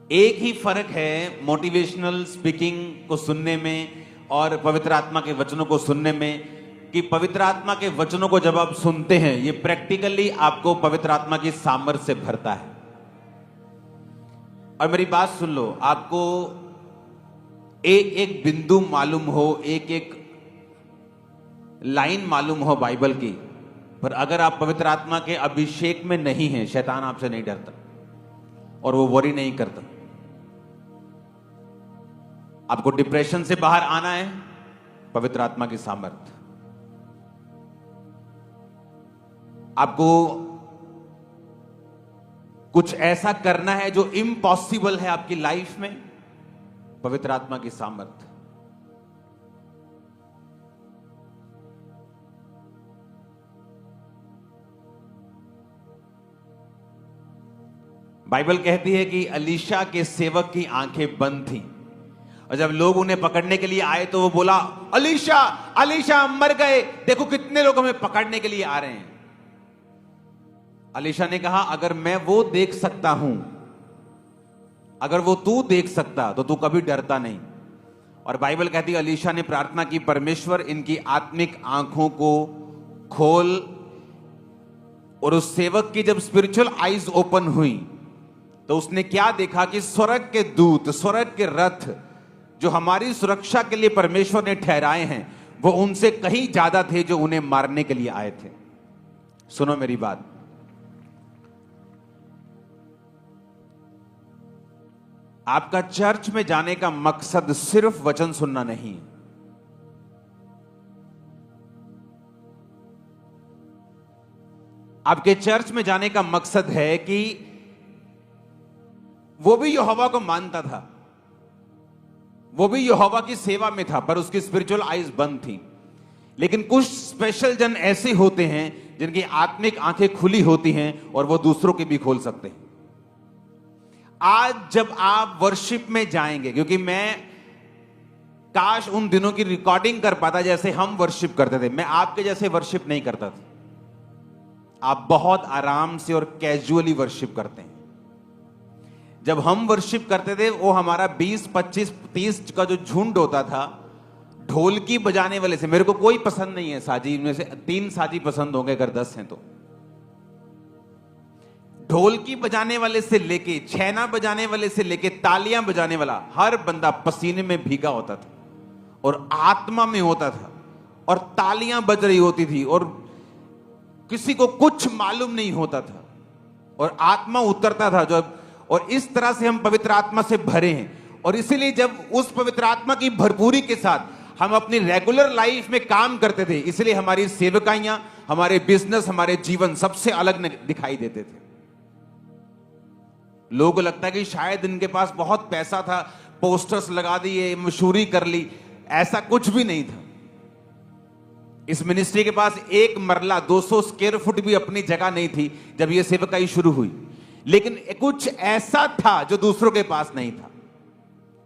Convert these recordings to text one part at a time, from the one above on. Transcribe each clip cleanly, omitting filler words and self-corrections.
एक ही फर्क है मोटिवेशनल स्पीकिंग को सुनने में और पवित्र आत्मा के वचनों को सुनने में, कि पवित्र आत्मा के वचनों को जब आप सुनते हैं ये प्रैक्टिकली आपको पवित्र आत्मा की सामर्थ्य से भरता है। और मेरी बात सुन लो, आपको एक एक बिंदु मालूम हो, एक एक लाइन मालूम हो बाइबल की, पर अगर आप पवित्र आत्मा के अभिषेक में नहीं हैं, शैतान आपसे नहीं डरता और वो वरी नहीं करता। आपको डिप्रेशन से बाहर आना है, पवित्र आत्मा की सामर्थ। आपको कुछ ऐसा करना है जो इम्पॉसिबल है आपकी लाइफ में, पवित्र आत्मा की सामर्थ। बाइबल कहती है कि अलीशा के सेवक की आंखें बंद थीं और जब लोग उन्हें पकड़ने के लिए आए तो वो बोला, अलीशा अलीशा मर गए, देखो कितने लोग हमें पकड़ने के लिए आ रहे हैं। अलीशा ने कहा, अगर मैं वो देख सकता हूं, अगर वो तू देख सकता तो तू कभी डरता नहीं। और बाइबल कहती है अलीशा ने प्रार्थना की, परमेश्वर इनकी आत्मिक आंखों को खोल। और उस सेवक की जब स्पिरिचुअल आईज ओपन हुई तो उसने क्या देखा कि स्वर्ग के दूत, स्वर्ग के रथ जो हमारी सुरक्षा के लिए परमेश्वर ने ठहराए हैं, वो उनसे कहीं ज्यादा थे जो उन्हें मारने के लिए आए थे। सुनो मेरी बात, आपका चर्च में जाने का मकसद सिर्फ वचन सुनना नहीं है। आपके चर्च में जाने का मकसद है कि वो भी यहोवा को मानता था, वो भी यहोवा की सेवा में था, पर उसकी स्पिरिचुअल आईज बंद थी। लेकिन कुछ स्पेशल जन ऐसे होते हैं जिनकी आत्मिक आंखें खुली होती हैं और वो दूसरों की भी खोल सकते हैं। आज जब आप वर्शिप में जाएंगे, क्योंकि मैं काश उन दिनों की रिकॉर्डिंग कर पाता जैसे हम वर्शिप करते थे। मैं आपके जैसे वर्शिप नहीं करता था, आप बहुत आराम से और कैजुअली वर्शिप करते हैं। जब हम वर्शिप करते थे वो हमारा 20, 25, 30 का जो झुंड होता था, ढोलकी बजाने वाले से, मेरे को कोई पसंद नहीं है साजी में से 3 साजी पसंद होंगे अगर 10 हैं तो। ढोलकी बजाने वाले से लेके, छैना बजाने वाले से लेके, तालियां बजाने वाला, हर बंदा पसीने में भीगा होता था और आत्मा में होता था और तालियां बज रही होती थी और किसी को कुछ मालूम नहीं होता था और आत्मा उतरता था जब। और इस तरह से हम पवित्र आत्मा से भरे हैं। और इसीलिए जब उस पवित्र आत्मा की भरपूरी के साथ हम अपनी रेगुलर लाइफ में काम करते थे, इसलिए हमारी सेवकाइयां, हमारे बिजनेस, हमारे जीवन सबसे अलग दिखाई देते थे। लोगों को लगता है कि शायद इनके पास बहुत पैसा था, पोस्टर्स लगा दिए, मशहूरी कर ली। ऐसा कुछ भी नहीं था। इस मिनिस्ट्री के पास एक मरला 200 स्क्वायर फुट भी अपनी जगह नहीं थी जब यह सेवकाई शुरू हुई, लेकिन कुछ ऐसा था जो दूसरों के पास नहीं था,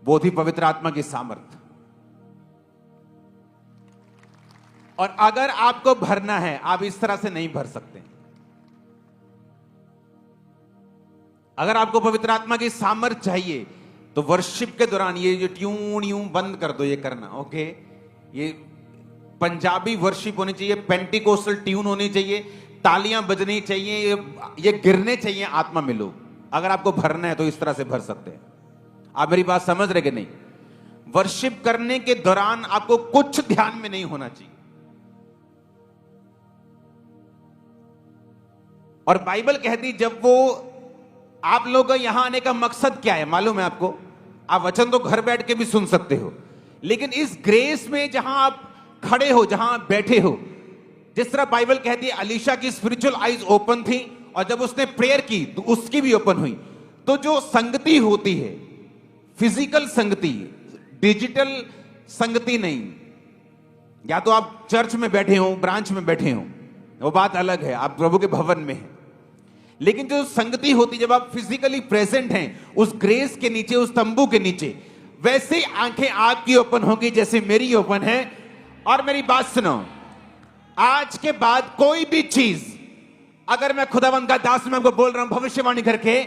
वो थी पवित्र आत्मा की सामर्थ। और अगर आपको भरना है, आप इस तरह से नहीं भर सकते। अगर आपको पवित्र आत्मा की सामर्थ चाहिए तो वर्शिप के दौरान ये जो ट्यून यूं बंद कर दो, ये करना ओके। ये पंजाबी वर्शिप होनी चाहिए, पेंटिकोस्टल ट्यून होनी चाहिए, तालियां बजनी चाहिए, ये गिरने चाहिए आत्मा में लोग। अगर आपको भरना है तो इस तरह से भर सकते हैं। आप मेरी बात समझ रहे कि नहीं? वर्शिप करने के दौरान आपको कुछ ध्यान में नहीं होना चाहिए। और बाइबल कहती, जब वो आप लोगों का यहां आने का मकसद क्या है मालूम है आपको? आप वचन तो घर बैठ के भी सुन सकते हो, लेकिन इस ग्रेस में जहां आप खड़े हो, जहां आप बैठे हो, जिस तरह बाइबल कहती है अलीशा की स्पिरिचुअल आईज ओपन थी और जब उसने प्रेयर की तो उसकी भी ओपन हुई। तो जो संगति होती है, फिजिकल संगति, डिजिटल संगति नहीं, या तो आप चर्च में बैठे हो, ब्रांच में बैठे हो, वो बात अलग है, आप प्रभु के भवन में हैं। लेकिन जो संगति होती, जब आप फिजिकली प्रेजेंट हैं उस ग्रेस के नीचे, उस तंबू के नीचे, वैसे आंखें आपकी ओपन होंगी जैसे मेरी ओपन है। और मेरी बात सुनो, आज के बाद कोई भी चीज, अगर मैं खुदावंद का दास में आपको बोल रहा हूं भविष्यवाणी करके,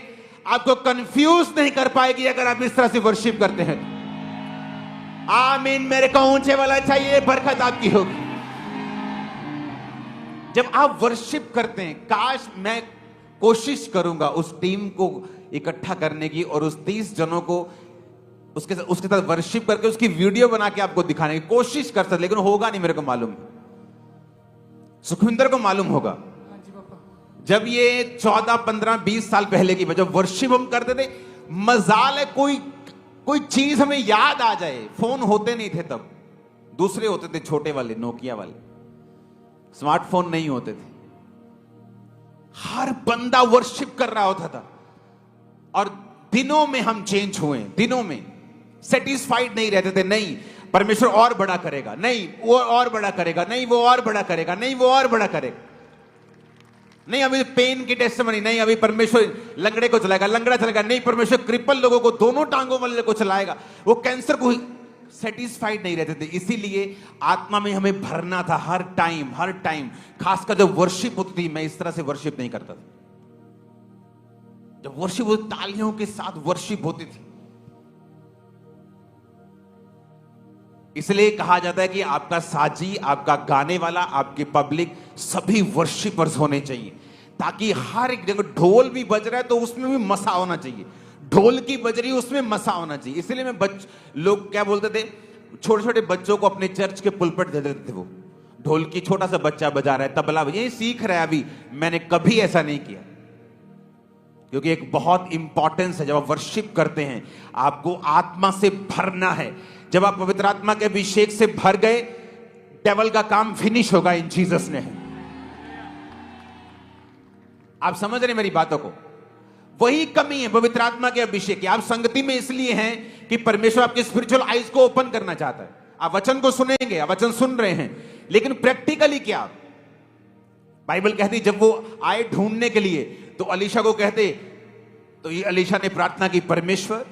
आपको कंफ्यूज नहीं कर पाएगी अगर आप इस तरह से वर्शिप करते हैं। आमीन। मेरे को ऊंचे वाला चाहिए, बरकत आपकी होगी। जब आप वर्शिप करते हैं, काश मैं कोशिश करूंगा उस टीम को इकट्ठा करने की और उस 30 जनों को उसके साथ वर्शिप करके उसकी वीडियो बना के आपको दिखाने की कोशिश कर सकते, लेकिन होगा नहीं। मेरे को मालूम, सुखविंदर को मालूम होगा। जब ये 14, 15, 20 साल पहले की जब वर्शिप हम करते थे, मजाल है कोई चीज हमें याद आ जाए। फोन होते नहीं थे तब, दूसरे होते थे, छोटे वाले, नोकिया वाले, स्मार्टफोन नहीं होते थे। हर बंदा वर्शिप कर रहा होता था और दिनों में हम चेंज हुए। दिनों में सेटिस्फाइड नहीं रहते थे। नहीं, परमेश्वर और बड़ा करेगा, नहीं वो और बड़ा करेगा, नहीं वो और बड़ा करेगा, नहीं वो और बड़ा करेगा, नहीं अभी पेन की टेस्टमनी, नहीं अभी परमेश्वर लंगड़े को चलाएगा, लंगड़ा चलाएगा, नहीं परमेश्वर क्रिपल लोगों को, दोनों टांगों वाले को चलाएगा, वो कैंसर को। सेटिस्फाइड नहीं रहते थे। इसीलिए आत्मा में हमें भरना था हर टाइम। खासकर जब वर्शिप होती थी, मैं इस तरह से वर्शिप नहीं करता था। जब वर्शिप होती, तालियों के साथ वर्शिप होती थी। इसलिए कहा जाता है कि आपका साजी, आपका गाने वाला, आपकी पब्लिक सभी वर्शिपर्स होने चाहिए, ताकि हर एक जगह ढोल भी बज रहा है तो उसमें भी मसा होना चाहिए, ढोल की बज रही उसमें मसा होना चाहिए। इसलिए मैं लोग क्या बोलते थे, छोटे छोटे बच्चों को अपने चर्च के पुलपट दे देते थे। वो ढोल की छोटा सा बच्चा बजा रहा है, तबला ये सीख रहा है अभी। मैंने कभी ऐसा नहीं किया, क्योंकि एक बहुत इंपॉर्टेंस है। जब आप वर्शिप करते हैं, आपको आत्मा से भरना है। जब आप पवित्र आत्मा के अभिषेक से भर गए, डेविल का काम फिनिश होगा इन जीसस ने। आप समझ रहे मेरी बातों को? वही कमी है पवित्र आत्मा के अभिषेक की। आप संगति में इसलिए हैं कि परमेश्वर आपके स्पिरिचुअल आईज को ओपन करना चाहता है। आप वचन को सुनेंगे, आप वचन सुन रहे हैं, लेकिन प्रैक्टिकली क्या? बाइबल कहती जब वो आए ढूंढने के लिए तो अलीशा को कहते, तो ये अलीशा ने प्रार्थना की, परमेश्वर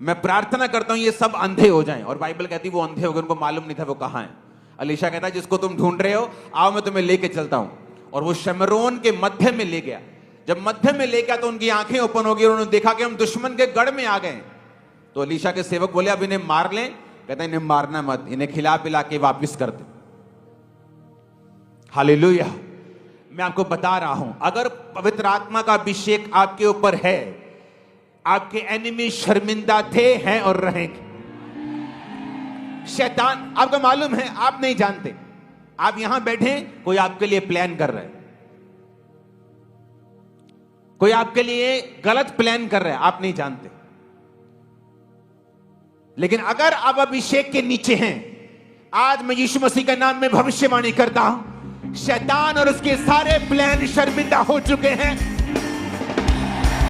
मैं प्रार्थना करता हूं ये सब अंधे हो जाएं। और बाइबल कहती वो अंधे हो गए, उनको मालूम नहीं था वो कहां है। अलीशा कहता जिसको तुम ढूंढ रहे हो, आओ मैं तुम्हें लेके चलता हूं। और वो शमरोन के मध्य में ले गया। जब मध्य में ले गया तो उनकी आंखें ओपन हो गई और उन्होंने देखा कि हम दुश्मन के गढ़ में आ गए। तो अलीशा के सेवक बोले अब इन्हें मार लें। कहता इन्हें मारना मत, इन्हें खिला पिला के वापिस कर दे। हालेलुया। मैं आपको बता रहा हूं, अगर पवित्र आत्मा का अभिषेक आपके ऊपर है, आपके एनिमी शर्मिंदा थे, हैं और रहेंगे। शैतान, आपको मालूम है, आप नहीं जानते, आप यहां बैठे, कोई आपके लिए प्लान कर रहा है, कोई आपके लिए गलत प्लान कर रहा है, आप नहीं जानते। लेकिन अगर आप अभिषेक के नीचे हैं, आज मैं यीशु मसीह के नाम में भविष्यवाणी करता हूं, शैतान और उसके सारे प्लान शर्मिंदा हो चुके हैं।